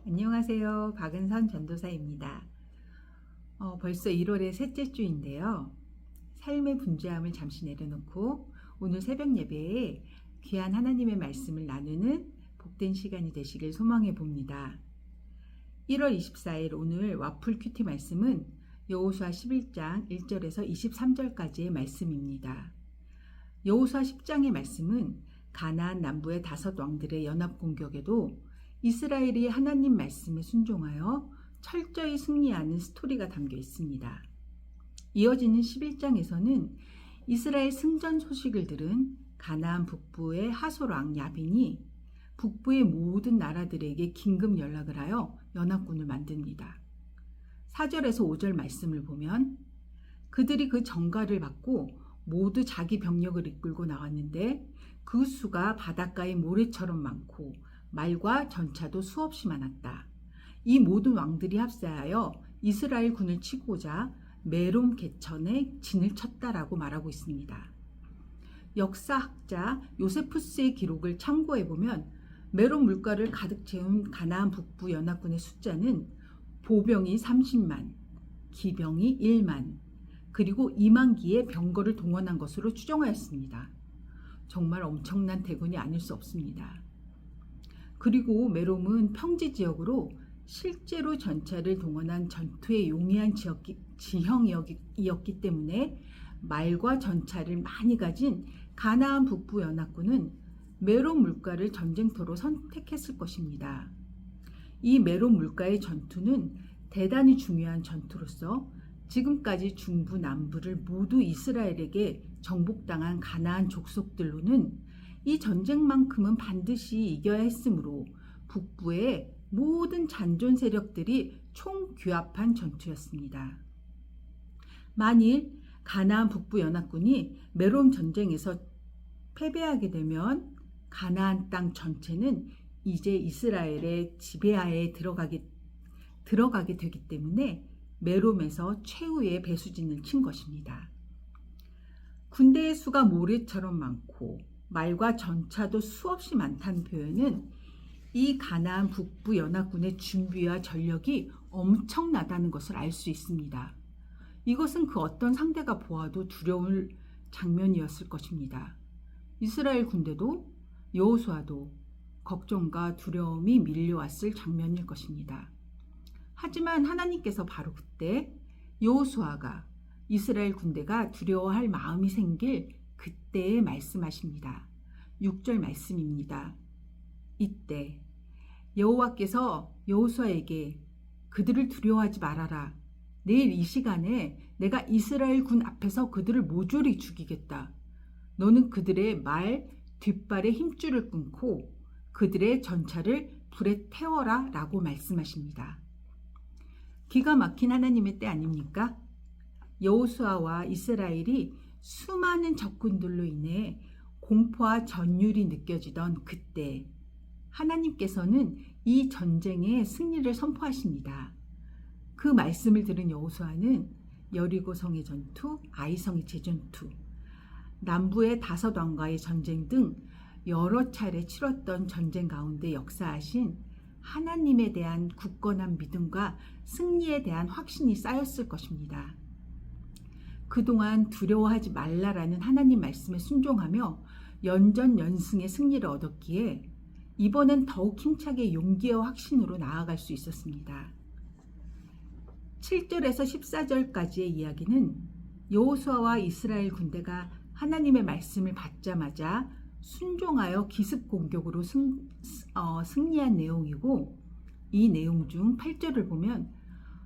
안녕하세요. 박은선 전도사입니다. 벌써 1월의 셋째 주인데요. 삶의 분주함을 잠시 내려놓고 오늘 새벽 예배에 귀한 하나님의 말씀을 나누는 복된 시간이 되시길 소망해 봅니다. 1월 24일 오늘 와플 큐티 말씀은 여호수아 11장 1절에서 23절까지의 말씀입니다. 여호수아 10장의 말씀은 가나안 남부의 5 왕들의 연합 공격에도 이스라엘이 하나님 말씀에 순종하여 철저히 승리하는 스토리가 담겨 있습니다. 이어지는 11장에서는 이스라엘 승전 소식을 들은 가나안 북부의 하솔 왕 야빈이 북부의 모든 나라들에게 긴급 연락을 하여 연합군을 만듭니다. 4절에서 5절 말씀을 보면 그들이 그 전가를 받고 모두 자기 병력을 이끌고 나왔는데 그 수가 바닷가의 모래처럼 많고 말과 전차도 수없이 많았다. 이 모든 왕들이 합세하여 이스라엘 군을 치고자 메롬 개천에 진을 쳤다라고 말하고 있습니다. 역사학자 요세푸스의 기록을 참고해보면 메롬 물가를 가득 채운 가나안 북부 연합군의 숫자는 보병이 30만, 기병이 1만, 그리고 2만 기의 병거를 동원한 것으로 추정하였습니다. 정말 엄청난 대군이 아닐 수 없습니다. 그리고 메롬은 평지 지역으로 실제로 전차를 동원한 전투에 용이한 지형이었기 때문에 말과 전차를 많이 가진 가나안 북부 연합군은 메롬 물가를 전쟁터로 선택했을 것입니다. 이 메롬 물가의 전투는 대단히 중요한 전투로서 지금까지 중부 남부를 모두 이스라엘에게 정복당한 가나안 족속들로는 이 전쟁만큼은 반드시 이겨야 했으므로 북부의 모든 잔존 세력들이 총규합한 전투였습니다. 만일 가나안 북부 연합군이 메롬 전쟁에서 패배하게 되면 가나안 땅 전체는 이제 이스라엘의 지배하에 들어가게 되기 때문에 메롬에서 최후의 배수진을 친 것입니다. 군대의 수가 모래처럼 많고 말과 전차도 수없이 많다는 표현은 이 가나안 북부 연합군의 준비와 전력이 엄청나다는 것을 알 수 있습니다. 이것은 그 어떤 상대가 보아도 두려울 장면이었을 것입니다. 이스라엘 군대도 여호수아도 걱정과 두려움이 밀려왔을 장면일 것입니다. 하지만 하나님께서 바로 그때 여호수아가 이스라엘 군대가 두려워할 마음이 생길 그때에 말씀하십니다. 6절 말씀입니다. 이때 여호와께서 여호수아에게 그들을 두려워하지 말아라. 내일 이 시간에 내가 이스라엘 군 앞에서 그들을 모조리 죽이겠다. 너는 그들의 말 뒷발의 힘줄을 끊고 그들의 전차를 불에 태워라 라고 말씀하십니다. 기가 막힌 하나님의 때 아닙니까? 여호수아와 이스라엘이 수많은 적군들로 인해 공포와 전율이 느껴지던 그때 하나님께서는 이 전쟁의 승리를 선포하십니다. 그 말씀을 들은 여호수아는 여리고성의 전투, 아이성의 재전투, 남부의 5 왕과의 전쟁 등 여러 차례 치렀던 전쟁 가운데 역사하신 하나님에 대한 굳건한 믿음과 승리에 대한 확신이 쌓였을 것입니다. 그동안 두려워하지 말라라는 하나님 말씀에 순종하며 연전연승의 승리를 얻었기에 이번엔 더욱 힘차게 용기와 확신으로 나아갈 수 있었습니다. 7절에서 14절까지의 이야기는 여호수아와 이스라엘 군대가 하나님의 말씀을 받자마자 순종하여 기습 공격으로 승리한 내용이고, 이 내용 중 8절을 보면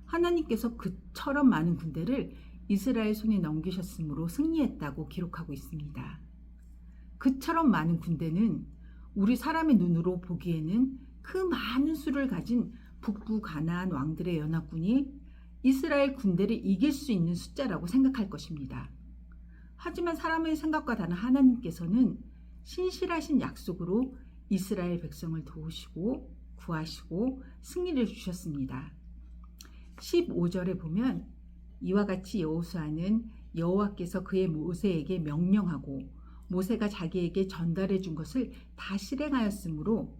하나님께서 그처럼 많은 군대를 이스라엘 손에 넘기셨으므로 승리했다고 기록하고 있습니다. 그처럼 많은 군대는 우리 사람의 눈으로 보기에는 그 많은 수를 가진 북부 가나안 왕들의 연합군이 이스라엘 군대를 이길 수 있는 숫자라고 생각할 것입니다. 하지만 사람의 생각과 다른 하나님께서는 신실하신 약속으로 이스라엘 백성을 도우시고 구하시고 승리를 주셨습니다. 15절에 보면 이와 같이 여호수아는 여호와께서 그의 모세에게 명령하고 모세가 자기에게 전달해 준 것을 다 실행하였으므로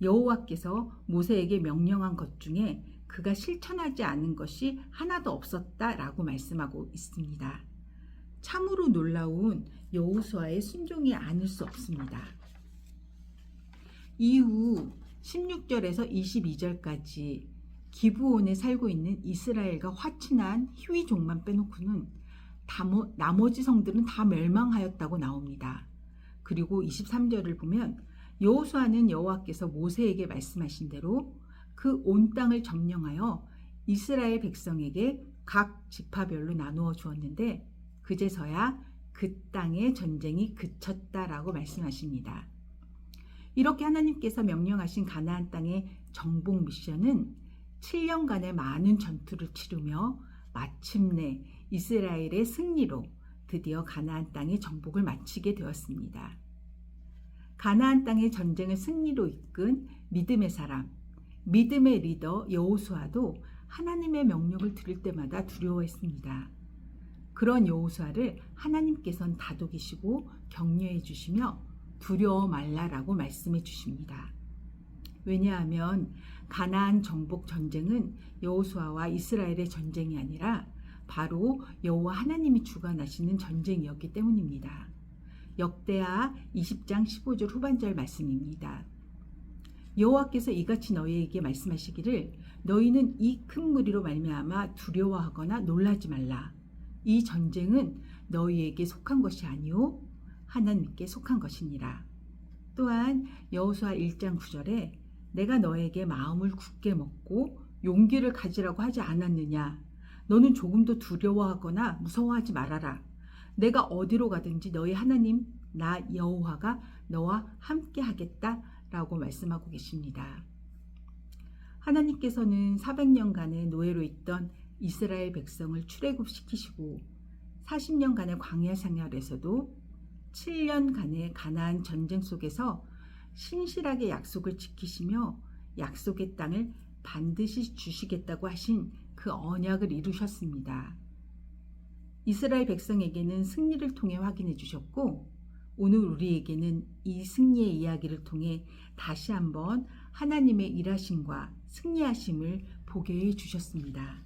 여호와께서 모세에게 명령한 것 중에 그가 실천하지 않은 것이 하나도 없었다라고 말씀하고 있습니다. 참으로 놀라운 여호수아의 순종이 아닐 수 없습니다. 이후 16절에서 22절까지 기브온에 살고 있는 이스라엘과 화친한 히위족만 빼놓고는 나머지 성들은 다 멸망하였다고 나옵니다. 그리고 23절을 보면 여호수아는 여호와께서 모세에게 말씀하신 대로 그 온 땅을 점령하여 이스라엘 백성에게 각 지파별로 나누어 주었는데 그제서야 그 땅의 전쟁이 그쳤다라고 말씀하십니다. 이렇게 하나님께서 명령하신 가나안 땅의 정복 미션은 7년간의 많은 전투를 치르며 마침내 이스라엘의 승리로 드디어 가나안 땅의 정복을 마치게 되었습니다. 가나안 땅의 전쟁을 승리로 이끈 믿음의 사람, 믿음의 리더 여호수아도 하나님의 명령을 들을 때마다 두려워했습니다. 그런 여호수아를 하나님께서는 다독이시고 격려해 주시며 두려워 말라라고 말씀해 주십니다. 왜냐하면 가나안 정복 전쟁은 여호수아와 이스라엘의 전쟁이 아니라 바로 여호와 하나님이 주관하시는 전쟁이었기 때문입니다. 역대하 20장 15절 후반절 말씀입니다. 여호와께서 이같이 너희에게 말씀하시기를 너희는 이 큰 무리로 말미암아 두려워하거나 놀라지 말라. 이 전쟁은 너희에게 속한 것이 아니오 하나님께 속한 것이니라. 또한 여호수아 1장 9절에 내가 너에게 마음을 굳게 먹고 용기를 가지라고 하지 않았느냐. 너는 조금도 두려워하거나 무서워하지 말아라. 내가 어디로 가든지 너희 하나님 나 여호와가 너와 함께 하겠다라고 말씀하고 계십니다. 하나님께서는 400년간의 노예로 있던 이스라엘 백성을 출애굽시키시고 40년간의 광야 생활에서도 7년간의 가나안 전쟁 속에서 신실하게 약속을 지키시며 약속의 땅을 반드시 주시겠다고 하신 그 언약을 이루셨습니다. 이스라엘 백성에게는 승리를 통해 확인해 주셨고 오늘 우리에게는 이 승리의 이야기를 통해 다시 한번 하나님의 일하심과 승리하심을 보게 해 주셨습니다.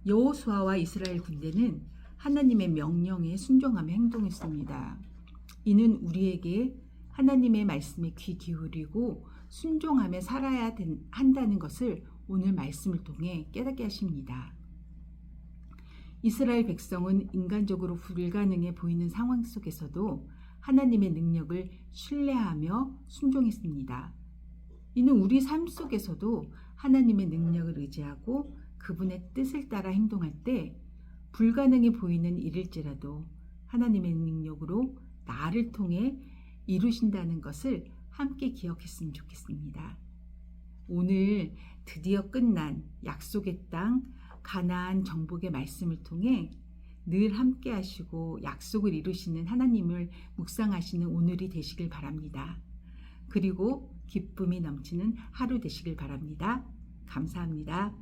여호수아와 이스라엘 군대는 하나님의 명령에 순종하며 행동했습니다. 이는 우리에게 하나님의 말씀에 귀 기울이고 순종하며 살아야 한다는 것을 오늘 말씀을 통해 깨닫게 하십니다. 이스라엘 백성은 인간적으로 불가능해 보이는 상황 속에서도 하나님의 능력을 신뢰하며 순종했습니다. 이는 우리 삶 속에서도 하나님의 능력을 의지하고 그분의 뜻을 따라 행동할 때 불가능해 보이는 일일지라도 하나님의 능력으로 나를 통해 이루신다는 것을 함께 기억했으면 좋겠습니다. 오늘 드디어 끝난 약속의 땅 가나안 정복의 말씀을 통해 늘 함께 하시고 약속을 이루시는 하나님을 묵상하시는 오늘이 되시길 바랍니다. 그리고 기쁨이 넘치는 하루 되시길 바랍니다. 감사합니다.